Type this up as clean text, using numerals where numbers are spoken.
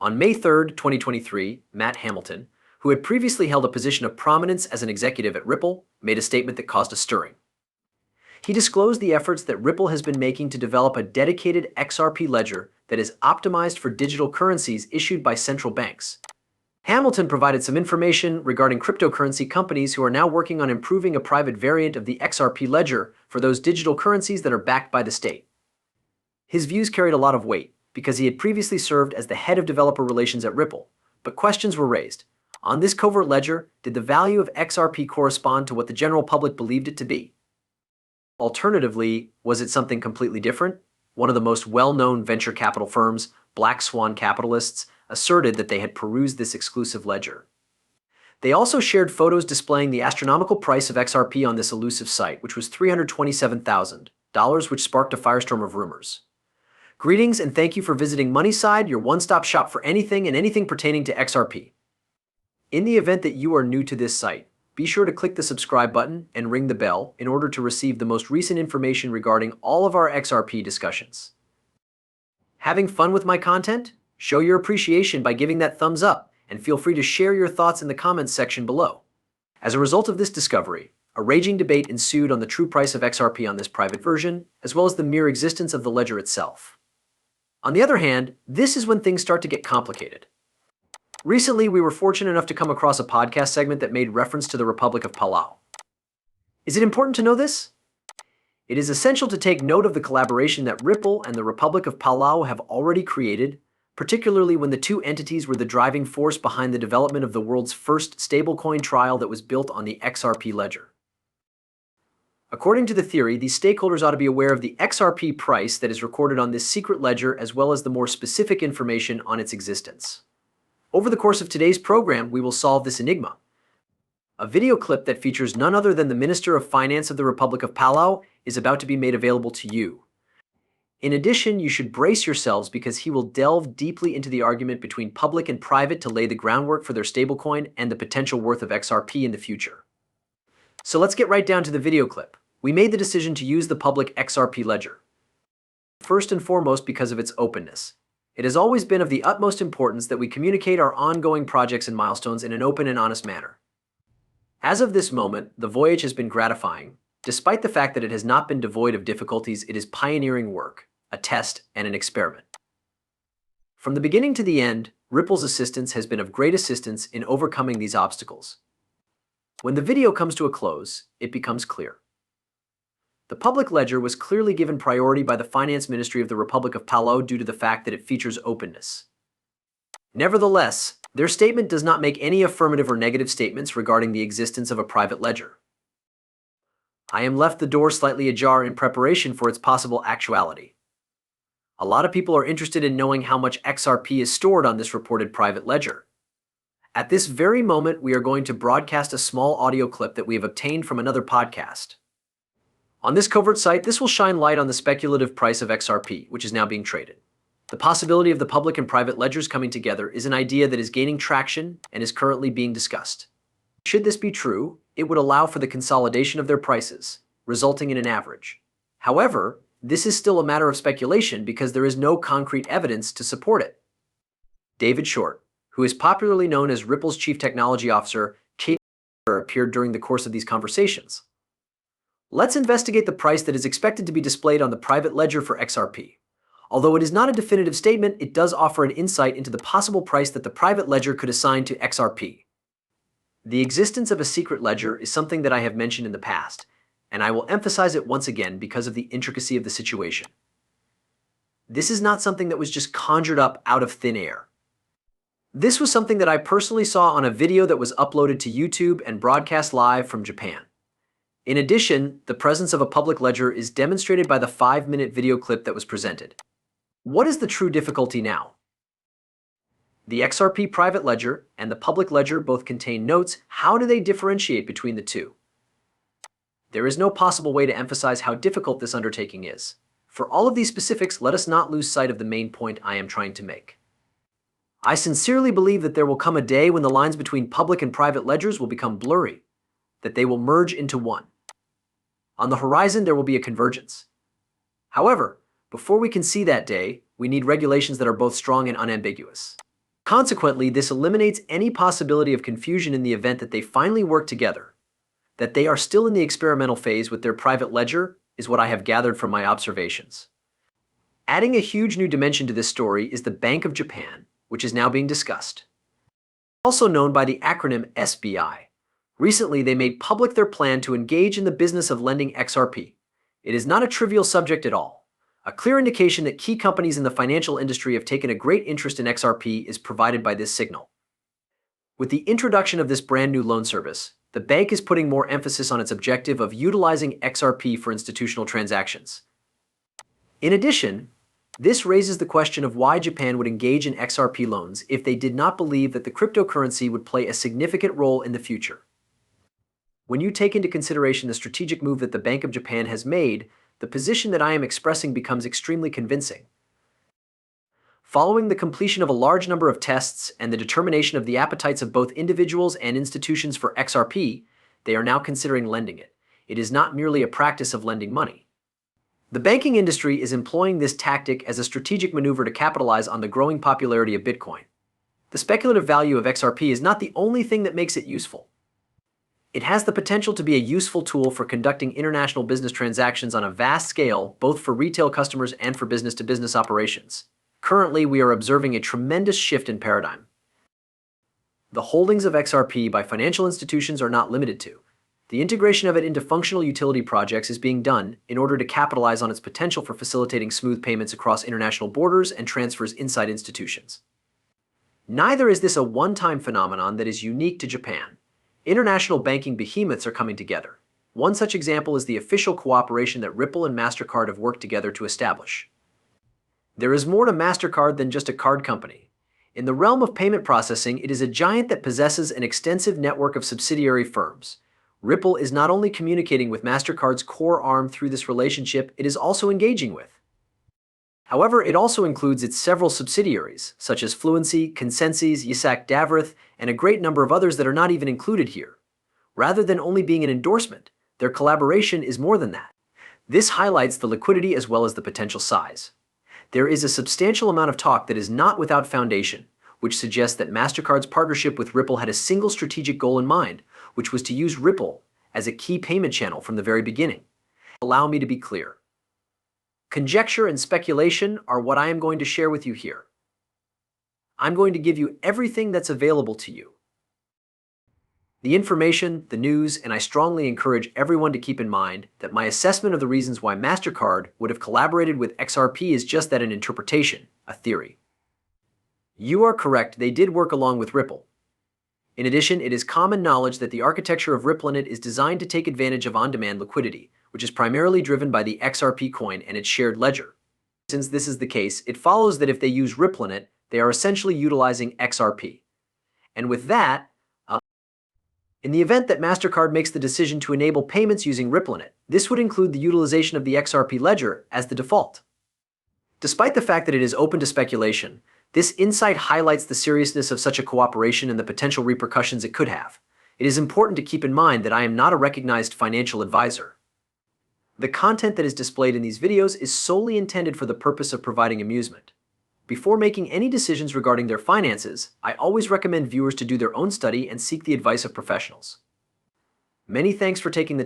On May 3, 2023, Matt Hamilton, who had previously held a position of prominence as an executive at Ripple, made a statement that caused a stirring. He disclosed the efforts that Ripple has been making to develop a dedicated XRP ledger that is optimized for digital currencies issued by central banks. Hamilton provided some information regarding cryptocurrency companies who are now working on improving a private variant of the XRP ledger for those digital currencies that are backed by the state. His views carried a lot of weight because he had previously served as the head of developer relations at Ripple, but questions were raised. On this covert ledger, did the value of XRP correspond to what the general public believed it to be? Alternatively, was it something completely different? One of the most well-known venture capital firms, Black Swan Capitalists, asserted that they had perused this exclusive ledger. They also shared photos displaying the astronomical price of XRP on this elusive site, which was $327,000, which sparked a firestorm of rumors. Greetings and thank you for visiting Moneyside, your one-stop shop for anything and anything pertaining to XRP. In the event that you are new to this site, be sure to click the subscribe button and ring the bell in order to receive the most recent information regarding all of our XRP discussions. Having fun with my content? Show your appreciation by giving that thumbs up, and feel free to share your thoughts in the comments section below. As a result of this discovery, a raging debate ensued on the true price of XRP on this private version, as well as the mere existence of the ledger itself. On the other hand, this is when things start to get complicated. Recently, we were fortunate enough to come across a podcast segment that made reference to the Republic of Palau. Is it important to know this? It is essential to take note of the collaboration that Ripple and the Republic of Palau have already created, particularly when the two entities were the driving force behind the development of the world's first stablecoin trial that was built on the XRP ledger. According to the theory, these stakeholders ought to be aware of the XRP price that is recorded on this secret ledger as well as the more specific information on its existence. Over the course of today's program, we will solve this enigma. A video clip that features none other than the Minister of Finance of the Republic of Palau is about to be made available to you. In addition, you should brace yourselves because he will delve deeply into the argument between public and private to lay the groundwork for their stablecoin and the potential worth of XRP in the future. So let's get right down to the video clip. We made the decision to use the public XRP ledger. First and foremost because of its openness. It has always been of the utmost importance that we communicate our ongoing projects and milestones in an open and honest manner. As of this moment, the voyage has been gratifying. Despite the fact that it has not been devoid of difficulties, it is pioneering work, a test, and an experiment. From the beginning to the end, Ripple's assistance has been of great assistance in overcoming these obstacles. When the video comes to a close, it becomes clear. The public ledger was clearly given priority by the Finance Ministry of the Republic of Palau due to the fact that it features openness. Nevertheless, their statement does not make any affirmative or negative statements regarding the existence of a private ledger. I am left the door slightly ajar in preparation for its possible actuality. A lot of people are interested in knowing how much XRP is stored on this reported private ledger. At this very moment, we are going to broadcast a small audio clip that we have obtained from another podcast. On this covert site, this will shine light on the speculative price of XRP, which is now being traded. The possibility of the public and private ledgers coming together is an idea that is gaining traction and is currently being discussed. Should this be true, it would allow for the consolidation of their prices, resulting in an average. However, this is still a matter of speculation because there is no concrete evidence to support it. David Short, who is popularly known as Ripple's Chief Technology Officer, appeared during the course of these conversations. Let's investigate the price that is expected to be displayed on the private ledger for XRP. Although it is not a definitive statement, it does offer an insight into the possible price that the private ledger could assign to XRP. The existence of a secret ledger is something that I have mentioned in the past, and I will emphasize it once again because of the intricacy of the situation. This is not something that was just conjured up out of thin air. This was something that I personally saw on a video that was uploaded to YouTube and broadcast live from Japan. In addition, the presence of a public ledger is demonstrated by the 5-minute video clip that was presented. What is the true difficulty now? The XRP private ledger and the public ledger both contain notes. How do they differentiate between the two? There is no possible way to emphasize how difficult this undertaking is. For all of these specifics, let us not lose sight of the main point I am trying to make. I sincerely believe that there will come a day when the lines between public and private ledgers will become blurry, that they will merge into one. On the horizon, there will be a convergence. However, before we can see that day, we need regulations that are both strong and unambiguous. Consequently, this eliminates any possibility of confusion in the event that they finally work together. That they are still in the experimental phase with their private ledger is what I have gathered from my observations. Adding a huge new dimension to this story is the Bank of Japan, which is now being discussed. Also known by the acronym SBI. Recently, they made public their plan to engage in the business of lending XRP. It is not a trivial subject at all. A clear indication that key companies in the financial industry have taken a great interest in XRP is provided by this signal. With the introduction of this brand new loan service, the bank is putting more emphasis on its objective of utilizing XRP for institutional transactions. In addition, this raises the question of why Japan would engage in XRP loans if they did not believe that the cryptocurrency would play a significant role in the future. When you take into consideration the strategic move that the Bank of Japan has made, the position that I am expressing becomes extremely convincing. Following the completion of a large number of tests and the determination of the appetites of both individuals and institutions for XRP, they are now considering lending it. It is not merely a practice of lending money. The banking industry is employing this tactic as a strategic maneuver to capitalize on the growing popularity of Bitcoin. The speculative value of XRP is not the only thing that makes it useful. It has the potential to be a useful tool for conducting international business transactions on a vast scale, both for retail customers and for business-to-business operations. Currently, we are observing a tremendous shift in paradigm. The holdings of XRP by financial institutions are not limited to. The integration of it into functional utility projects is being done in order to capitalize on its potential for facilitating smooth payments across international borders and transfers inside institutions. Neither is this a one-time phenomenon that is unique to Japan. International banking behemoths are coming together. One such example is the official cooperation that Ripple and MasterCard have worked together to establish. There is more to MasterCard than just a card company. In the realm of payment processing, it is a giant that possesses an extensive network of subsidiary firms. Ripple is not only communicating with MasterCard's core arm through this relationship, it is also engaging with. However, it also includes its several subsidiaries, such as Fluency, Consensys, Yisak Davrith, and a great number of others that are not even included here. Rather than only being an endorsement, their collaboration is more than that. This highlights the liquidity as well as the potential size. There is a substantial amount of talk that is not without foundation, which suggests that MasterCard's partnership with Ripple had a single strategic goal in mind, which was to use Ripple as a key payment channel from the very beginning. Allow me to be clear. Conjecture and speculation are what I am going to share with you here. I'm going to give you everything that's available to you. The information, the news, and I strongly encourage everyone to keep in mind that my assessment of the reasons why MasterCard would have collaborated with XRP is just that, an interpretation, a theory. You are correct, they did work along with Ripple. In addition, it is common knowledge that the architecture of RippleNet is designed to take advantage of on-demand liquidity, which is primarily driven by the XRP coin and its shared ledger. Since this is the case, it follows that if they use RippleNet, they are essentially utilizing XRP. And with that, in the event that MasterCard makes the decision to enable payments using RippleNet, this would include the utilization of the XRP ledger as the default. Despite the fact that it is open to speculation, this insight highlights the seriousness of such a cooperation and the potential repercussions it could have. It is important to keep in mind that I am not a recognized financial advisor. The content that is displayed in these videos is solely intended for the purpose of providing amusement. Before making any decisions regarding their finances, I always recommend viewers to do their own study and seek the advice of professionals. Many thanks for taking the